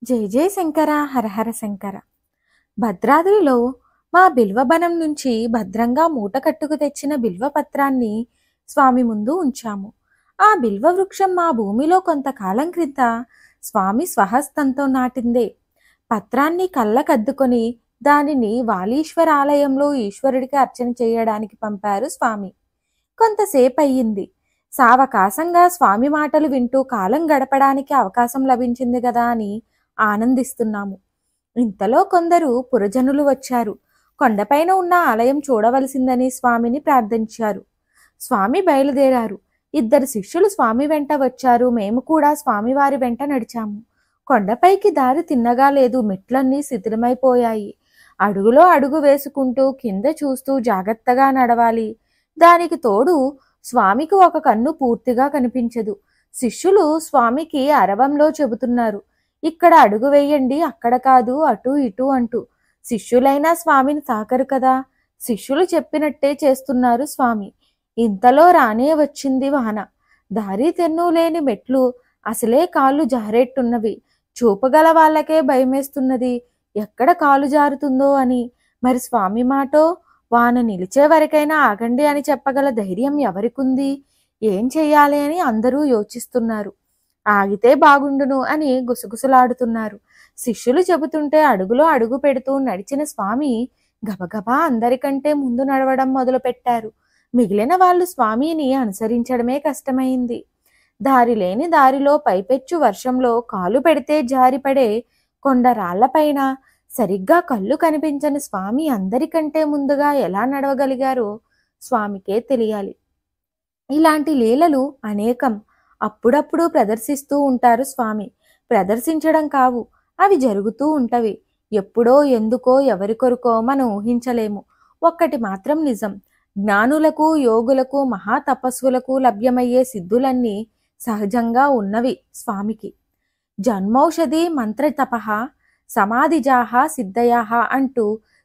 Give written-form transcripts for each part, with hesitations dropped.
జై జై శంకర హరహర శంకర. భద్రాద్రిలో మా బిల్వబనం నుంచి భద్రంగా మూట కట్టుకు తెచ్చిన బిల్వ పత్రాన్ని స్వామి ముందు ఉంచాము. ఆ బిల్వ వృక్షం మా భూమిలో కొంతకాలం క్రింద స్వామి స్వహస్తంతో నాటిందే. పత్రాన్ని కళ్ళకద్దుకొని దానిని వాలీశ్వర ఆలయంలో ఈశ్వరుడికి అర్చన చేయడానికి పంపారు స్వామి. కొంతసేపు అయ్యింది. సావకాశంగా స్వామి మాటలు వింటూ కాలం గడపడానికి అవకాశం లభించింది కదా అని ఆనందిస్తున్నాము. ఇంతలో కొందరు పురజనులు వచ్చారు. కొండపైన ఉన్న ఆలయం చూడవలసిందని స్వామిని ప్రార్థించారు. స్వామి బయలుదేరారు. ఇద్దరు శిష్యులు స్వామి వెంట వచ్చారు. మేము కూడా స్వామివారి వెంట నడిచాము. కొండపైకి దారి తిన్నగా లేదు. మెట్లన్నీ శిథిలమైపోయాయి. అడుగులో అడుగు వేసుకుంటూ కింద చూస్తూ జాగ్రత్తగా నడవాలి. దానికి తోడు స్వామికి ఒక కన్ను పూర్తిగా కనిపించదు. శిష్యులు స్వామికి అరవంలో చెబుతున్నారు, ఇక్కడ అడుగు వేయండి, అక్కడ కాదు, అటు ఇటు అంటూ. శిష్యులైనా స్వామిని తాకరు కదా. శిష్యులు చెప్పినట్టే చేస్తున్నారు స్వామి. ఇంతలో రానే వచ్చింది వాన. దారి తెన్ను లేని మెట్లు, అసలే కాళ్ళు జారేట్టున్నవి. చూపగల వాళ్ళకే భయమేస్తున్నది, ఎక్కడ కాలు జారుతుందో అని. మరి స్వామి మాటో, వాన నిలిచే వరకైనా ఆగండి అని చెప్పగల ధైర్యం ఎవరికుంది? ఏం చెయ్యాలి అని అందరూ యోచిస్తున్నారు. ఆగితే బాగుండును అని గుసగుసలాడుతున్నారు. శిష్యులు చెబుతుంటే అడుగులో అడుగు పెడుతూ నడిచిన స్వామి గబగబా అందరికంటే ముందు నడవడం మొదలుపెట్టారు. మిగిలిన వాళ్ళు స్వామిని అనుసరించడమే కష్టమైంది. దారి లేని దారిలో పైపెచ్చు వర్షంలో కాలు పెడితే జారిపడే కొండ రాళ్లపైన సరిగ్గా కళ్ళు కనిపించని స్వామి అందరికంటే ముందుగా ఎలా నడవగలిగారో స్వామికే తెలియాలి. ఇలాంటి లీలలు అనేకం అప్పుడప్పుడు ప్రదర్శిస్తూ ఉంటారు స్వామి. ప్రదర్శించడం కావు, అవి జరుగుతూ ఉంటవి. ఎప్పుడో ఎందుకో ఎవరి కొరకో మనం ఊహించలేము. ఒక్కటి మాత్రం నిజం, జ్ఞానులకు యోగులకు మహాతపస్సులకు లభ్యమయ్యే సిద్ధులన్నీ సహజంగా ఉన్నవి స్వామికి. జన్మౌషధి మంత్రతపః సమాధిజాహ సిద్ధయాహ అంటూ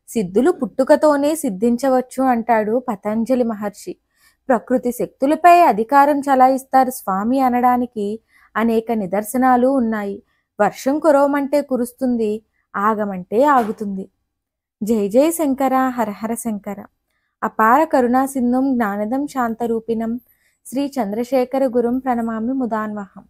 సిద్ధులు పుట్టుకతోనే సిద్ధించవచ్చు అంటాడు పతంజలి మహర్షి. ప్రకృతి శక్తులపై అధికారం చలాయిస్తారు స్వామి అనడానికి అనేక నిదర్శనాలు ఉన్నాయి. వర్షం కురవమంటే కురుస్తుంది, ఆగమంటే ఆగుతుంది. జై జై శంకర హరహర శంకర. అపార కరుణా సింధుం జ్ఞానదం శాంతరూపిణం శ్రీ చంద్రశేఖర గురుం ప్రణమామి ముదాన్వహం.